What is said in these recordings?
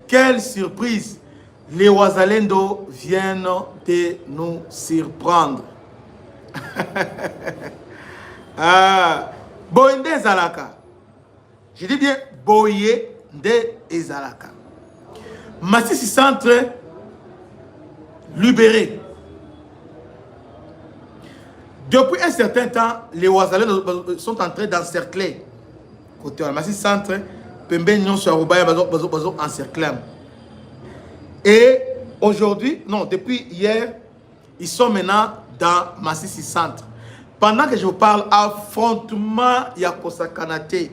Quelle surprise! Les Wazalendo viennent de nous surprendre. Ah, Boyende Zalaka. Je dis bien Boyende Zalaka. Massissi Centre libéré. Depuis un certain temps, les Wazalendo sont en train d'encercler. Côté Massissi Centre, Pembe Nyon sur Arubaya, bazo encerclé. Et aujourd'hui, non, depuis hier, ils sont maintenant dans Massissi Centre. Pendant que je vous parle, affrontement Yakosakanate.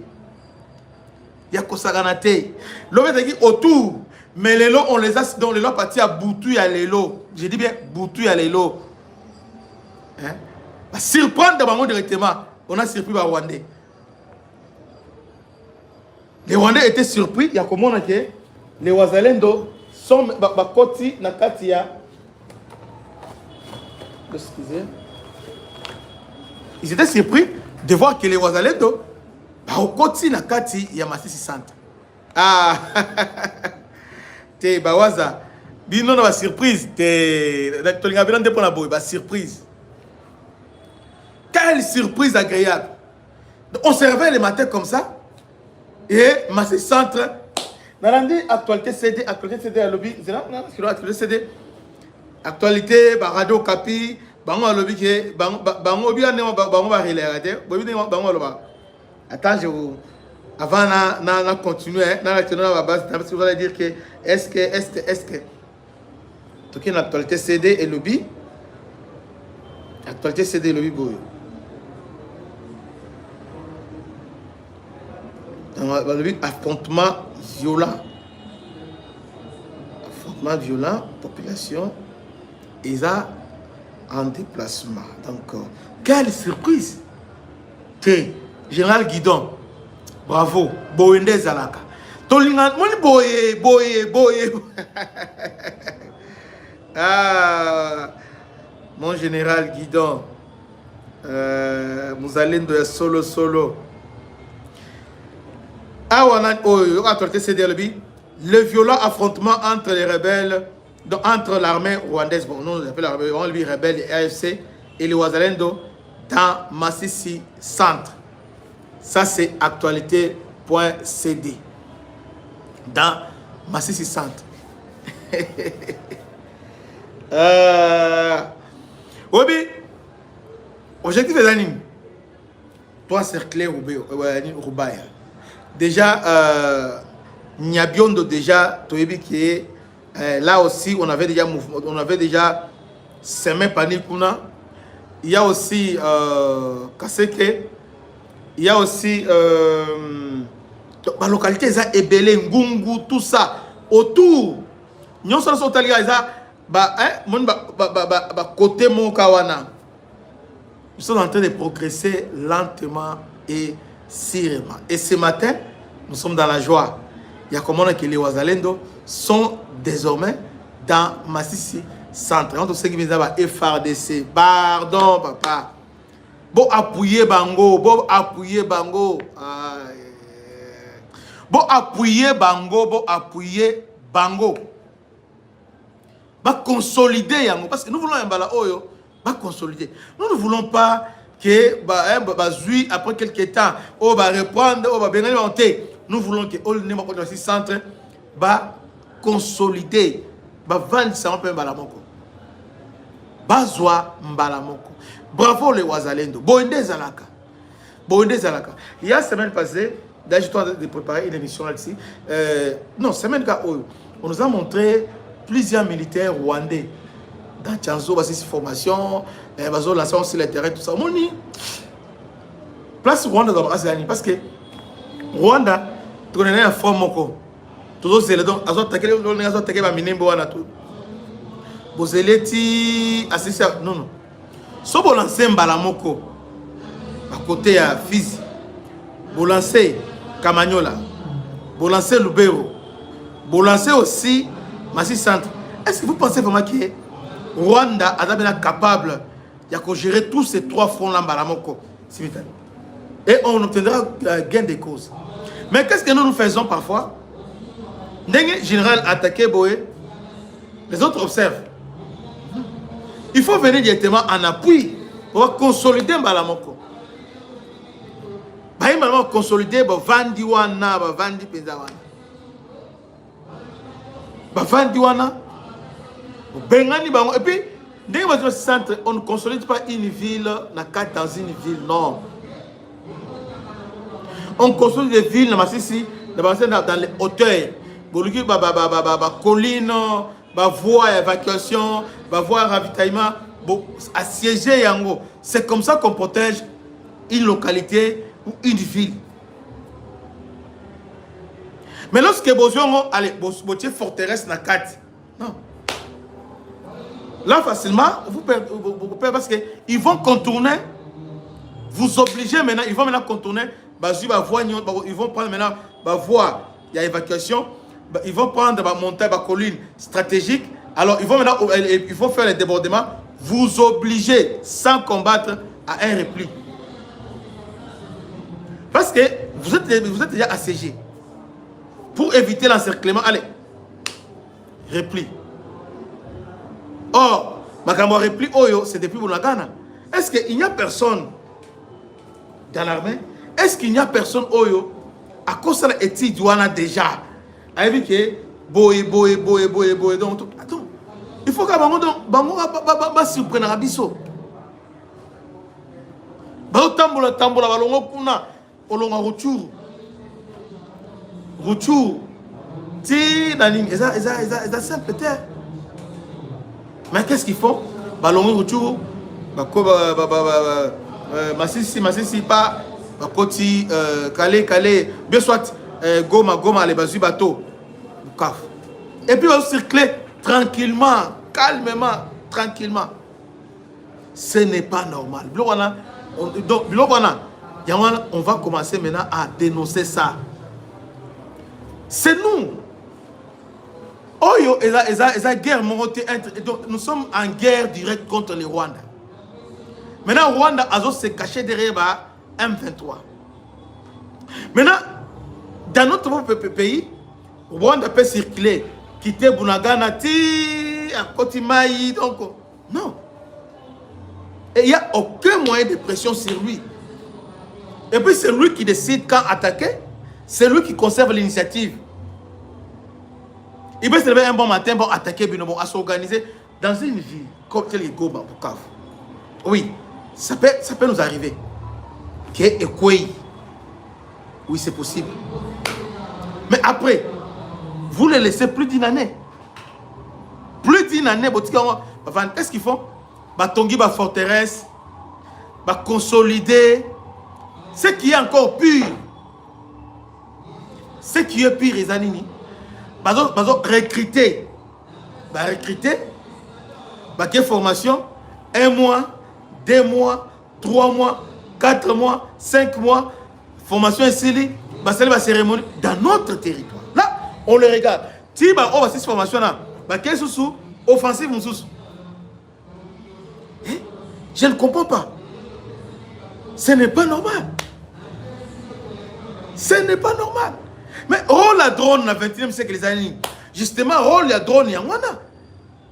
Yakosakanate. L'homme dit autour, mais les lots, on les a dans les lots partis à Boutou à l'élo. Je dis bien Boutou à l'élo. Hein? Surprendre d'abord directement, on a surpris les Rwandais. Les Rwandais étaient surpris, il y a comment on a dit, les Wazalendo sont bakoti na katia. Excusez. Ils étaient surpris de voir que les Wazalendo bakoti na kati ya Massissi Centre. Ah, te bawaza. Bino na surprise, te tolinga bilande pour la boy, ba surprise. Quelle surprise agréable. On se réveille le matin comme ça. Et Massissi Centre. Nalandi actualité CD à lobby. C'est là, actualité CD. Actualité, radio Capi. Bango à lobby qui bango bien bango va relater. Bango là. Attends, je vous. Avant na continuer, na la base, parce que vous allez dire que est-ce que. Donc une actualité CD et lobby. Actualité CD et lobby boy. Dans le but, affrontement violent. Affrontement violent, population, ils sont en déplacement. Donc, quelle surprise! Général Guidon, bravo, Boyende Zalaka. Tolingan, boye. Ah, mon général Guidon, Mouzalendo est solo. Le violent affrontement entre les rebelles, entre l'armée rwandaise, bon, nous on appelle les rebelles et AFC, et les Wazalendo dans Massissi Centre. Ça c'est actualité.cd. Dans Massissi Centre. Oui, objectif des animes. Toi, cercler Roubaïa. Déjà, Nyabiondo, déjà, là aussi, on avait déjà semé Panikuna. Il y a aussi Kaseke. Il y a aussi la localité, Ebele, Ngungu, tout ça. Autour, nous sommes côté Monkawana. Nous sommes en train de progresser lentement et sûrement. Et ce matin, nous sommes dans la joie. Il y a comment que les Wazalendo sont désormais dans Massissi Centre. Quand on sait qu'ils ont FRDC, pardon papa. Bon appuyer bango, bon appuyer bango. Bon appuyer bango. Bah consolider yango parce que nous voulons un bala oyo, bah consolider. Nous ne voulons pas que Zui après quelques temps on va reprendre, on va bien monter. Nous voulons que all ne pas Massissi Centre va consolider, va vendre ça un peu balamoko. Bazwa mbalamoko. Bravo les Wazalendo. Boyende Zalaka. Il y a semaine passée, d'ailleurs je suis de préparer une émission là-dessus. Non, semaine on nous a montré plusieurs militaires rwandais dans Tchanzo, Massissi formation, Bazo lancé aussi le terrain, tout ça. Moni, place Rwanda parce que Rwanda, tu connais un fort moko. Tout ça, c'est le don. Azotaké ma minembo wana tout. Bozeleti assisté non. So bo lancer Mbalamoko à côté à Fizi. Bo lancer Kamanyola. Bo lancer Lubero. Bo lancer aussi Massissi Centre. Est-ce que vous pensez vraiment que Rwanda est capable de gérer tous ces trois fronts-là Mbalamoko? Et on obtiendra gain de cause. Mais qu'est-ce que nous faisons parfois? Ndenge général attaqué Boé, les autres observent. Il faut venir directement en appui pour consolider Mbalamoko. Bah, il faut consolider Vandi Wana, Vandi Penzawana. Vandi Wana, Bengani Bango. Et puis, dès que centre, on ne consolide pas une ville dans une ville, non. On consolide des villes dans les hauteurs. Colline, voie évacuation, voie ravitaillement, assiéger Yango. C'est comme ça qu'on protège une localité ou une ville. Mais lorsque vous allez, vous forteresse na 4. Non. Là, facilement, vous perdez parce qu'ils vont contourner, vous obligez maintenant, ils vont maintenant contourner, ils vont prendre maintenant la voie, il y a évacuation, ils vont prendre la montagne, la colline stratégique, alors ils vont maintenant, ils vont faire les débordements, vous obligez sans combattre à un repli. Parce que vous êtes déjà assiégé. Pour éviter l'encerclement, allez, repli. Or, Makambo repli Oyo, c'est depuis Bounagana. Est-ce qu'il n'y a personne dans l'armée? Est-ce qu'il n'y a personne Oyo à cause de l'étude Douana déjà? Avec que boy. Donc, attends, il faut que Bango surprenne à Bisso. Tambola, balongo kuna, olonga Rouchou. Ti, Nanim, c'est simple, peut-être. Mais qu'est-ce qu'ils font? Balongo Rouchou, Massissi, pas, Koti, Calais, bien soit, Goma, les basu bateau. Et puis on circule tranquillement, calmement, tranquillement. Ce n'est pas normal. Donc, on va commencer maintenant à dénoncer ça. C'est nous. Oyo, et guerre montée. Donc, nous sommes en guerre directe contre le Rwanda. Maintenant, Rwanda a se caché derrière M23. Maintenant, dans notre pays, Rwanda peut circuler, quitter Bunagana, à Kotimaï, donc, non. Et il n'y a aucun moyen de pression sur lui. Et puis c'est lui qui décide quand attaquer, c'est lui qui conserve l'initiative. Il peut se lever un bon matin, bon attaquer, bon, à s'organiser dans une ville comme tel Goma, Bukavu. Oui, ça peut nous arriver. Oui, c'est possible. Mais après, vous les laissez plus d'une année. Plus d'une année, qu'est-ce qu'ils font? Batongi, ba forteresse, ba consolider. Ce qui est encore pire. Ce qui est pire, les anini. Recruter. Recruter. Quelle formation? 1 mois, 2 mois, 3 mois, 4 mois, 5 mois. Formation ici, la cérémonie dans notre territoire. Là, on le regarde. Si on va cette formation là, quelle sous offensive nous sous. Je ne comprends pas. Ce n'est pas normal. Ce n'est pas normal. Mais rôle la drone dans le 21e siècle, les années. Justement, rôle la drone, il y a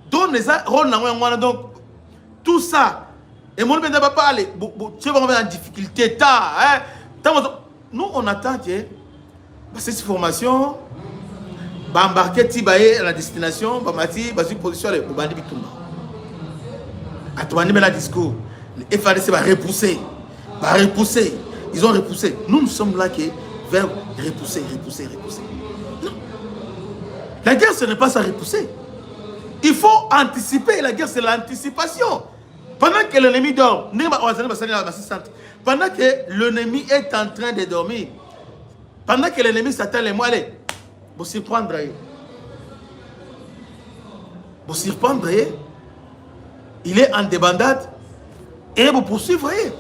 drone, rôle na donc, tout ça. Et moi, je ne vais pas parler. Tu vas en difficulté. Nous, on attend que cette formation, embarquer Tibaye à la destination, Bamati, Basu position, le Bandi Bitumba. À toi, on a discours. Le FADC va repousser. Ils ont repoussé. Nous sommes là qui vers repousser. Non. La guerre, ce n'est pas ça repousser. Il faut anticiper. La guerre, c'est l'anticipation. Pendant que l'ennemi dort, pendant que l'ennemi est en train de dormir, pendant que l'ennemi s'attend les mots, allez, vous surprendre. Vous surprendre. Il est en débandade et vous poursuivez.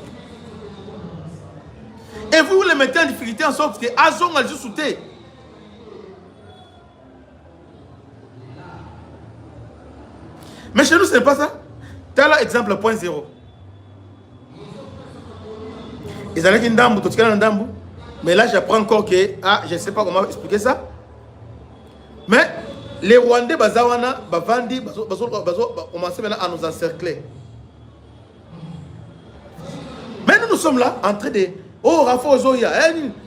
Et vous le mettez en difficulté en sorte que Azong a juste sauté. Mais chez nous, ce n'est pas ça. Tel exemple, point 0. Ils allaient dire Ndambu, mais là, j'apprends encore que, je ne sais pas comment expliquer ça. Les Rwandais, Bazawana, Bavandi, on commence maintenant à nous encercler. Maintenant, nous sommes là en train de. Oh, Rafa Zoya,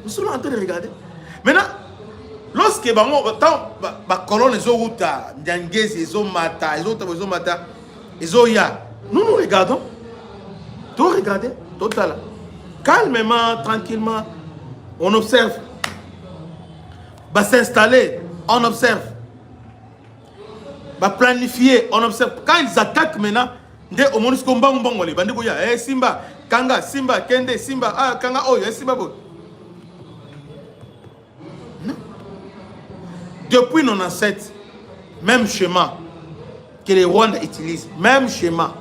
nous sommes là en train de regarder. Maintenant, lorsque les colons, les Oruta, Ndiangezi, les Omata, les Omata, les Oya, nous nous regardons. Tout regarder, total. Calmement, tranquillement, on observe. Va s'installer, on observe. Va planifier, on observe. Quand ils attaquent maintenant, au monde Simba, Kanga, Simba, Kende, Simba, ah, Kanga, oh, Simba. Non. Depuis 97, même schéma que les Rwandais utilisent, même schéma.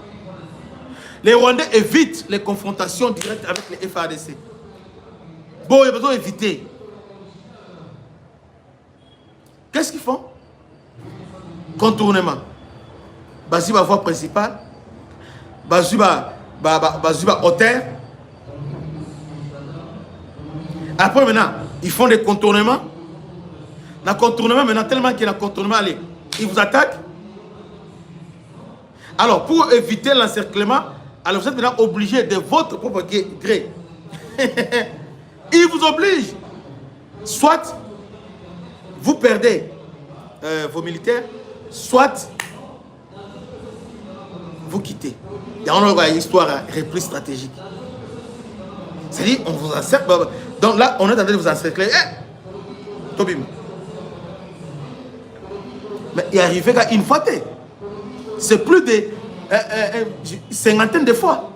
Les Rwandais évitent les confrontations directes avec les FARDC. Bon, il y a besoin d'éviter. Qu'est-ce qu'ils font? Contournement. Basi va voie principale. Basi va hauteur. Après maintenant, ils font des contournements. Dans le contournement, maintenant, tellement qu'il y a un contournement, allez, ils vous attaquent. Alors, pour éviter l'encerclement, alors vous êtes maintenant obligé de votre propre gré. Ils vous obligent. Soit vous perdez vos militaires, soit vous quittez. Il y a une histoire reprise stratégique. C'est-à-dire, on vous encercle. Donc là, on est en train de vous encercler. Tobim. Mais il est arrivé qu'une fois, c'est plus de cinquantaine de fois.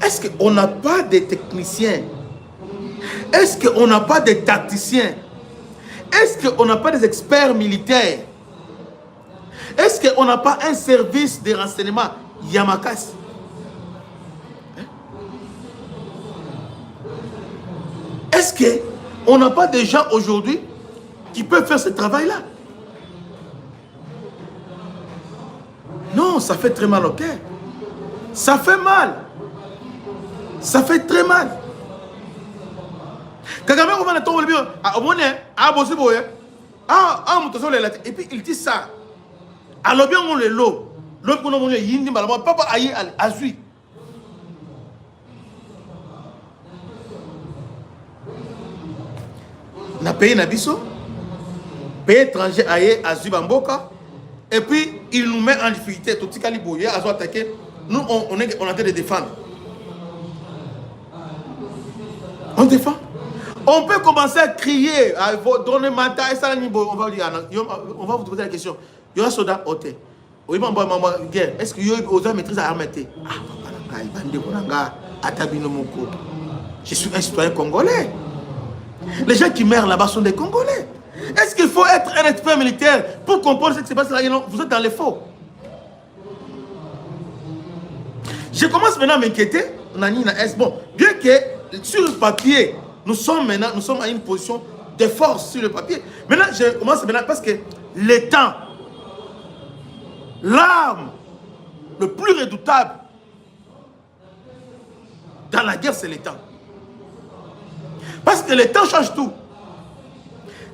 Est-ce qu'on n'a pas de techniciens? Est-ce qu'on n'a pas de tacticiens? Est-ce qu'on n'a pas des experts militaires? Est-ce qu'on n'a pas un service de renseignement Yamakas? Est-ce qu'on n'a pas des gens aujourd'hui qui peuvent faire ce travail-là? Non, ça fait très mal au cœur. Ça fait mal. Ça fait très mal. Kagame, on va le tomber bien. Et puis il dit ça. Alors bien on le lot. L'autre qu'on a yindi malama papa aïe azui. Na pays nabiso. Pays étranger aïe azui bamboka. Et puis il nous met en difficulté. Tout ce caliboye a attaqué. Nous on est en train de défendre. On défend. On peut commencer à crier, à donner matin et ça, on va vous poser la question. Il y a un soldat au thé. Est-ce qu'il y a une maîtrise à l'armée? Je suis un citoyen congolais. Les gens qui meurent là-bas sont des Congolais. Est-ce qu'il faut être un expert militaire pour comprendre ce qui se passe là? Vous êtes dans les faux. Je commence maintenant à m'inquiéter. Bon, bien que sur le papier, nous sommes à une position de force sur le papier. Maintenant, je commence maintenant parce que le temps, l'arme le plus redoutable dans la guerre, c'est le temps. Parce que le temps change tout.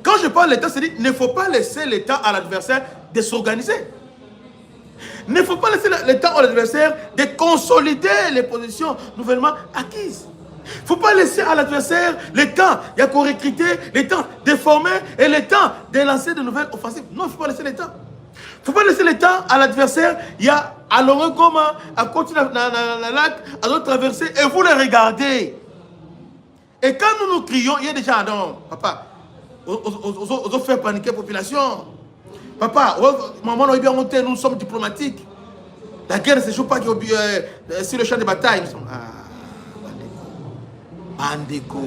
Quand je parle de temps, c'est-à-dire qu'il ne faut pas laisser le temps à l'adversaire de s'organiser. Il ne faut pas laisser le temps à l'adversaire de consolider les positions nouvellement acquises. Il ne faut pas laisser à l'adversaire le temps, il y a qu'on recruter, le temps de former et le temps de lancer de nouvelles offensives. Non, il ne faut pas laisser le temps. Il ne faut pas laisser le temps à l'adversaire, il y a à l'Orangoma, à continuer dans la lac, à d'autres traverser et vous les regardez. Et quand nous nous crions, il y a des gens, non, papa, on fait paniquer la population. Papa, maman, nous sommes diplomatiques. La guerre ne se joue pas sur le champ de bataille. Bandeko.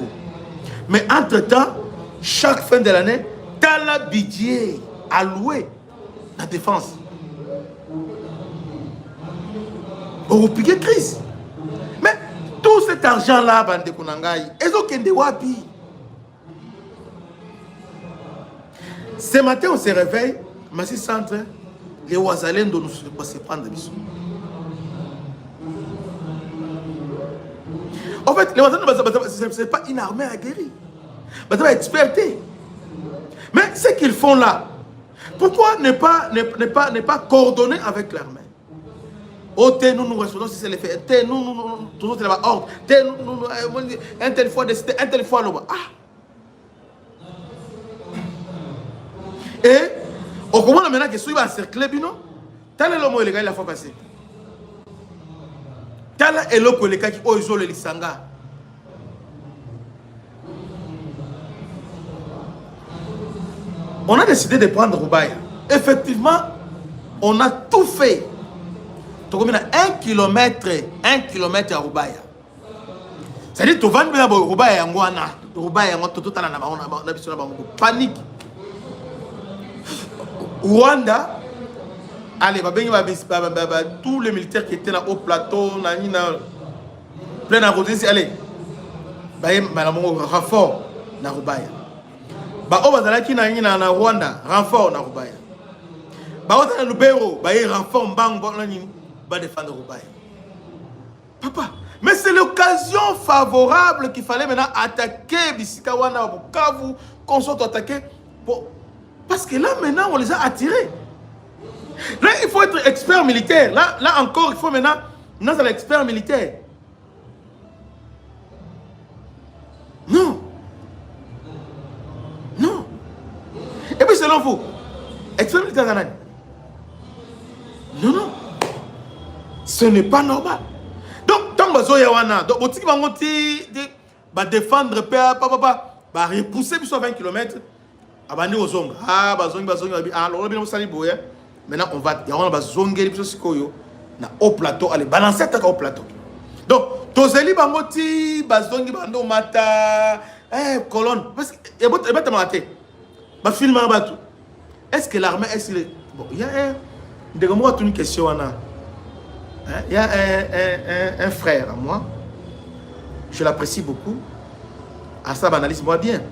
Mais entre-temps, chaque fin de l'année, tu as le budget alloué à la défense. On va piquer crise. Mais tout cet argent-là, Bandeko Nangai, ils ont qu'un wapi. Ce matin, on se réveille, Massi Centre, les Ouazalènes dont nous ne se prendre des bisous. En fait, les Ouazalènes, ce n'est pas une armée aguerrie. C'est une expertise. Mais ce qu'ils font là, pourquoi ne pas coordonner avec l'armée? Oh, nous respectons si c'est les faits. Nous, toujours c'est l'ordre. Nous, un telle fois décidé, un telle fois là-bas. Ah! Et, au comment maintenant que celui va encercler, bino, tel est l'homme il a fois passé. Tel est l'homme qui a osé le Sanga. On a décidé de prendre Roubaïa. Effectivement, on a tout fait. Donc, on a 1 kilomètre à Roubaïa. C'est-à-dire que tu vas à Roubaïa, Roubaïa, tout panique. Rwanda, allez, tous les militaires qui étaient là au plateau, plein d'arrondissements, allez, renfort dans Roubaïa. Na Rwanda, renfort na Roubaïa. Na Lubero, renfort Mbango, va défendre Roubaïa. Papa, mais c'est l'occasion favorable qu'il fallait maintenant attaquer Bisikawana, Bukavu, qu'on soit attaqué. Parce que là, maintenant, on les a attirés. Là, il faut être expert militaire. Là encore, il faut maintenant, nous sommes experts militaires. Non. Non. Et puis, selon vous, expert militaire, non. Ce n'est pas normal. Donc, tant que Zoyawana, donc, va défendre, va repousser sur 20 km. Abandi aux ongles. Ah, alors, maintenant, on va zonger na au plateau, allez, balancer au plateau. Donc, Tozeli Bangoti, Bazongi Bando Mata, colonne. Parce que, est-ce que l'armée, bon, il y a une question. Il y a un frère à moi, je l'apprécie beaucoup. À ça, analyse-moi bien.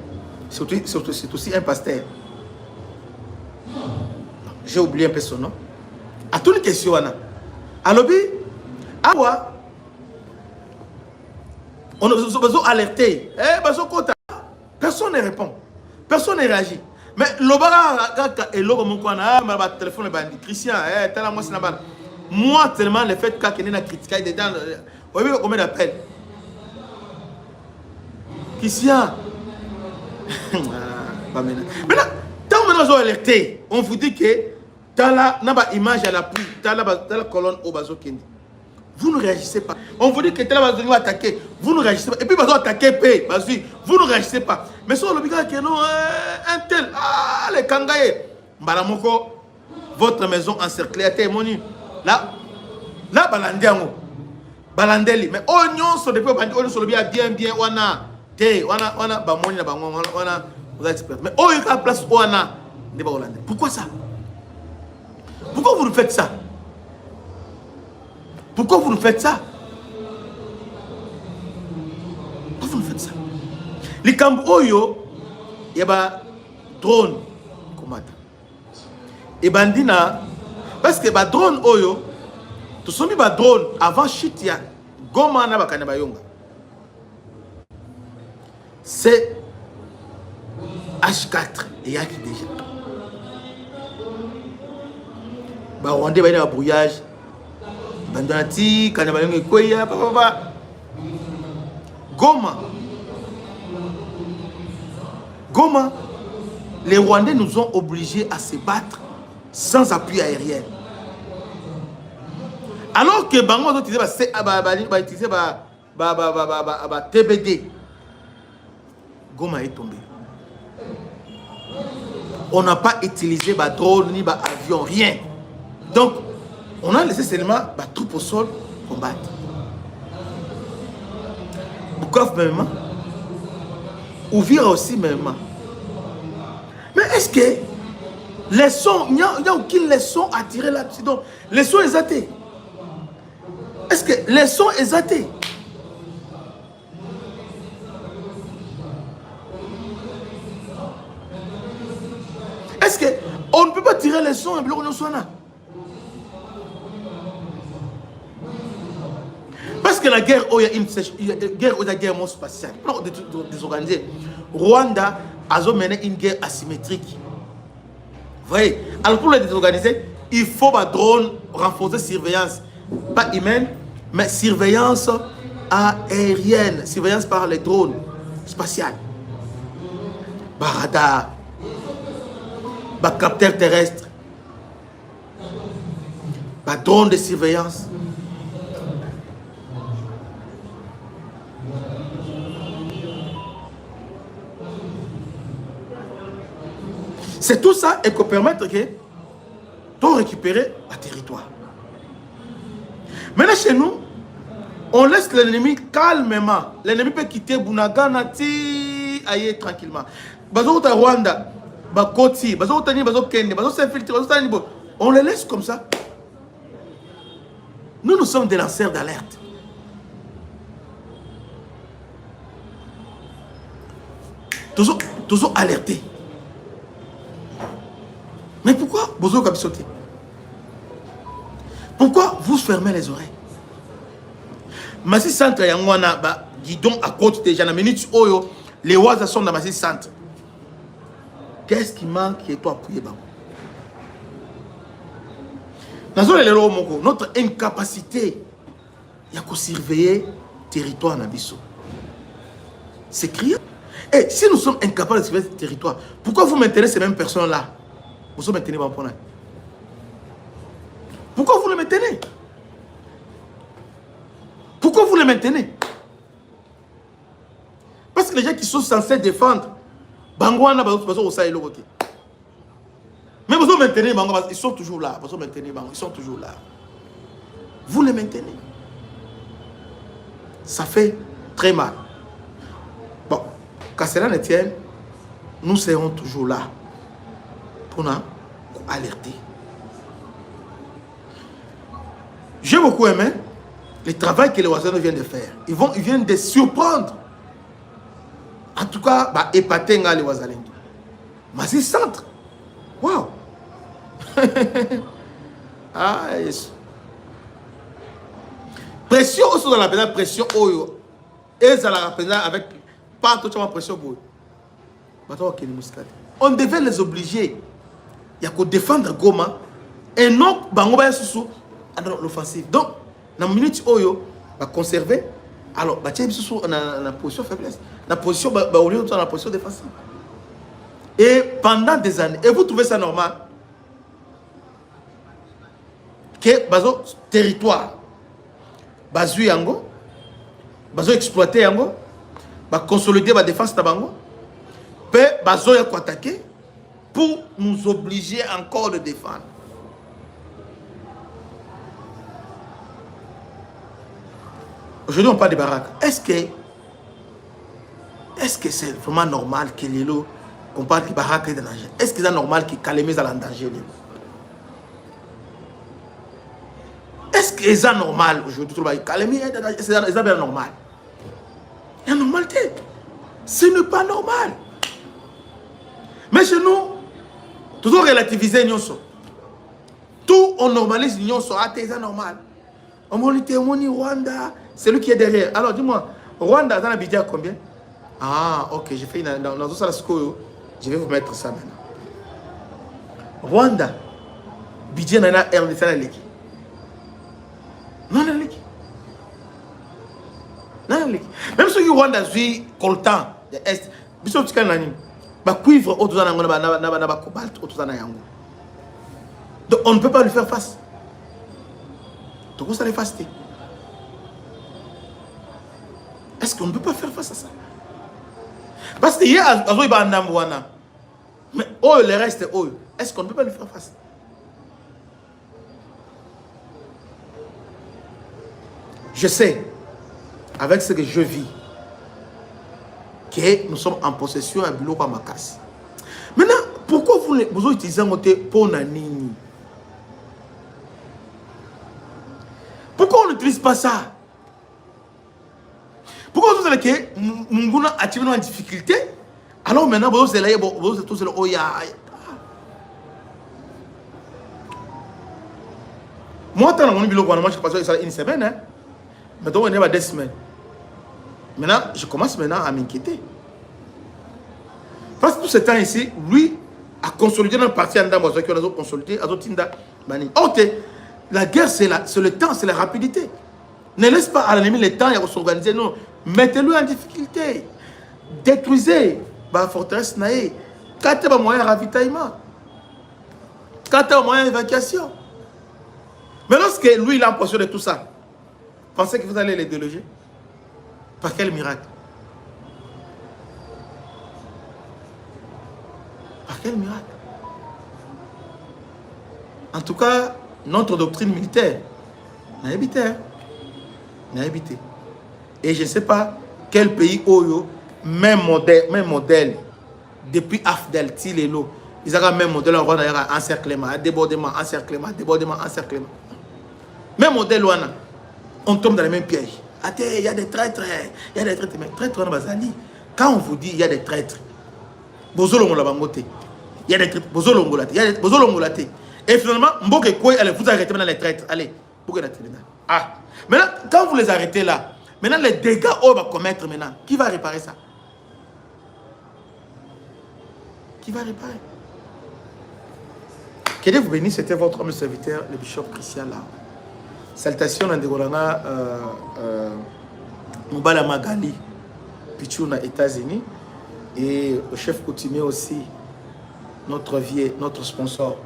C'est aussi un pasteur. J'ai oublié un peu son nom. À toute une question, à l'objet, on a besoin d'alerter. Personne ne répond. Personne ne réagit. Mais le téléphone est bandit. Christian, moi, tellement le fait qu'il y a une critique dedans, vous voyez combien d'appels? Christian. Maintenant, tant que nous avons alerté, on vous dit que dans la image à l'appui, dans la colonne au bazo Kendi, vous ne réagissez pas. On vous dit que tel bazo va attaquer, vous ne réagissez pas. Et puis bazo attaquer, vous ne réagissez pas. Mais sur le bilan que non, un tel, les kangaye, Mbaramoko, votre maison encerclée a été émoni. Là, balandiango, balandeli. Mais oignon sur le oignon sur le bien, wana. Mais oh, il y a place pourquoi ça? Pourquoi vous nous faites ça? Pourquoi vous nous faites ça? Pourquoi vous nous faites ça? Les Camboyo, il y a drone. Et bandina, parce que drone oyo, tout ce qui est drone avant Chitia, Goma na bakanabayonga. C'est H4 et Yaki déjà. Rwandais va y avoir un brouillage. Bandonati, Kanabayong Koya, Goma. Les Rwandais nous ont obligés à se battre sans appui aérien. Alors que Bango a utilisé TBD. Goma est tombé. On n'a pas utilisé drone ni avion, rien. Donc, on a laissé seulement troupes au sol combattre. Bukavu même, Ouvira aussi même. Mais est-ce que les sons, il n'y a aucune leçon à tirer là-dessus? Donc, les sons exatés. Est-ce que les sons exatés? Est-ce qu'on ne peut pas tirer les sons et bloquer nos soins là? Parce que la guerre, il y a une guerre spatiale. Non, désorganisée. Rwanda, a mené une guerre asymétrique. Vous voyez? Alors pour les désorganiser, il faut un drone renforcer surveillance, pas humaine, mais surveillance aérienne, surveillance par les drones spatiales, par radar, par capteur terrestre, par drone de surveillance. C'est tout ça et qu'on permettre que de récupérer le territoire. Maintenant chez nous, on laisse l'ennemi calmement. L'ennemi peut quitter Bunagana aille tranquillement. Bazo ta Rwanda, Bakoti, Bazo Tani, Bazo Kenya, Bazo s'infiltrer, Bazo Tani. On les laisse comme ça. Nous sommes des lanceurs d'alerte. Toujours alertés. Mais pourquoi Bozo Kabisoté? Pourquoi vous fermez les oreilles? Massi Centre Yangwana, guidon à côté déjà, la minute Oyo, les oiseaux sont dans Massi Centre. Qu'est-ce qui manque et toi appuyer bas? Notre incapacité à surveiller le territoire Nabiso. C'est criant. Et si nous sommes incapables de surveiller le territoire, pourquoi vous maintenez ces mêmes personnes-là? Vous maintenez pas. Pourquoi vous les maintenez? Pourquoi vous les maintenez? Parce que les gens qui sont censés défendre, Bangwana, mais vous maintenez, ils sont toujours là. Ils sont toujours là. Vous les maintenez. Ça fait très mal. Bon, qu'à cela ne tienne, nous serons toujours là pour nous alerter. J'ai beaucoup aimé le travail que les voisins viennent de faire. Ils viennent de surprendre. En tout cas, épater les voisins. Mais c'est centre. Waouh! Ah, yes. Pression aussi dans la pression. Et ça la représente avec pas tout pression. On devait les obliger. Il y a qu'à défendre Goma et non Bangoba Soussou dans l'offensive. Donc, dans la minute Oyo, va conserver. Alors, bah tiens, Soussou dans la position faiblesse, dans la position au lieu de la position défensive. Et pendant des années, et vous trouvez ça normal que bazo territoire, bazo yango, bazo exploiter yango, ba consolider la défense tabango, pe bazo ya attaquer pour nous obliger encore de défendre. Aujourd'hui, on parle de baraques. Est-ce que c'est vraiment normal que les lots, qu'on parle de baraques et de danger? Est-ce que c'est normal que Kalemé est en danger? Est-ce que c'est normal aujourd'hui? Kalemé est en danger. C'est bien normal. Il y a une normalité. Ce n'est pas normal. Mais chez nous, toujours relativiser Nyonso. Tout on normalise Nyonso. Ah, c'est normal. On monite Rwanda. C'est lui qui est derrière. Alors dis-moi, Rwanda, dans la budget combien? Ah, ok, j'ai fait dans ça, je vais vous mettre ça maintenant. Rwanda, budget n'a pas RDC dans l'équipe. Non, dans l'équipe. Non, dans l'équipe. Même si Rwanda suit coltan de Est, bisous tu connais nani, bah cuivre autour d'un angle, bah cobalt autour d'un angle. Donc on ne peut pas lui faire face. Donc ça les fasse. Est-ce qu'on ne peut pas faire face à ça? Parce qu'il y a un mais oh, le reste, oh, est-ce qu'on ne peut pas lui faire face? Je sais, avec ce que je vis, que nous sommes en possession d'un boulot à ma casse. Maintenant, pourquoi vous utilisez un côté pour Nanini? Pourquoi on n'utilise pas ça? Pourquoi vous savez que nous avons une difficulté? Alors maintenant, vous allez tous le oya. Moi, quand je passe une semaine, maintenant on est à 2 semaines. Maintenant, je commence maintenant à m'inquiéter. Parce que tout ce temps ici, lui a consolidé notre parti en Ndambo, qui a consolidé, ok, la guerre c'est le temps, c'est la rapidité. Ne laisse pas à l'ennemi le temps, il va s'organiser, non. Mettez-le en difficulté. Détruisez la forteresse naïe. Quand il y a un moyen de ravitaillement. Quand il y a un moyen d'évacuation. Mais lorsque lui, il a l'impression de tout ça, pensez que vous allez les déloger? Par quel miracle? Par quel miracle? En tout cas, notre doctrine militaire n'a évité. N'a évité. Et je ne sais pas quel pays Oyo, même modèle, depuis Afdel, Tilelo, ils ont le même modèle, on va encerclement, débordement, encerclement, débordement, encerclement. Même modèle, on tombe dans les mêmes pièges. Il y a des traîtres, il y a des traîtres, mais traîtres, quand on vous dit il y a des traîtres, il y a des traîtres, et finalement, vous arrêtez maintenant les traîtres. Allez, ah. Maintenant, quand vous les arrêtez là, maintenant les dégâts on va commettre maintenant, qui va réparer ça? Qui va réparer? Que Dieu vous bénisse, c'était votre homme serviteur, le bishop Christian là. Salutations à Ndegoranga Mubala Magali, Pichouna, États-Unis, et au chef coutumier aussi, notre sponsor,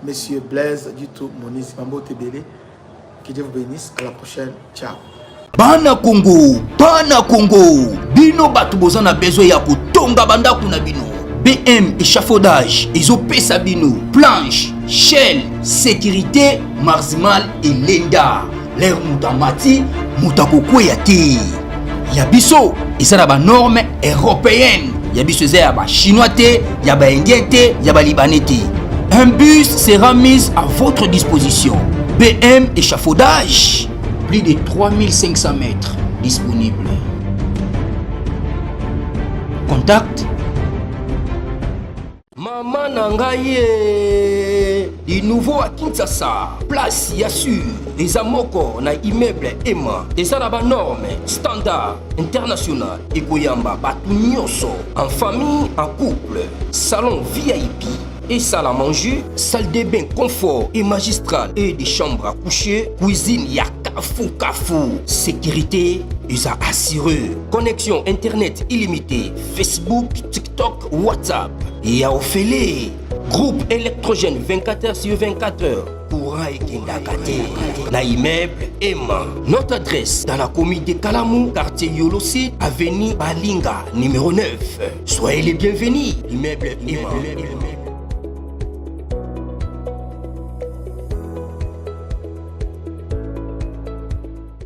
Monsieur Blaise Dutou Moniz Mambo Tebele. Que Dieu vous bénisse. À la prochaine. Ciao. Bana Congo, bino batu bozana besoin ya kutonga bandaku na bino. BM échafaudage, ezopesa bino, planche, shell, sécurité, marzimal et lenda. L'air mutamati, mutakokweya te. Yabiso, ezana ba norme européenne. Yabiso ya ba chinois te, ya ba indien te, ya ba libanais te. Un bus sera mis à votre disposition. BM échafaudage, plus de 3500 mètres disponibles. Contact Maman Nangaye, du nouveau à Kinshasa, place Yassur, des amoko na immeuble Emma, des arabes normes, standard, international, et Goyamba, Batunyoso, en famille, en couple, salon VIP. Et salle à manger, salle de bain confort et magistral et des chambres à coucher, cuisine ya kafou. Sécurité, ils a assuré. Connexion internet illimitée, Facebook, TikTok, WhatsApp. Et à Ophélie, groupe électrogène 24h/24h. Courant et Kindakate. La immeuble Emma. Notre adresse dans la commune de Kalamou, quartier Yolosi, avenue Balinga, numéro 9. Soyez les bienvenus. Immeuble Emma.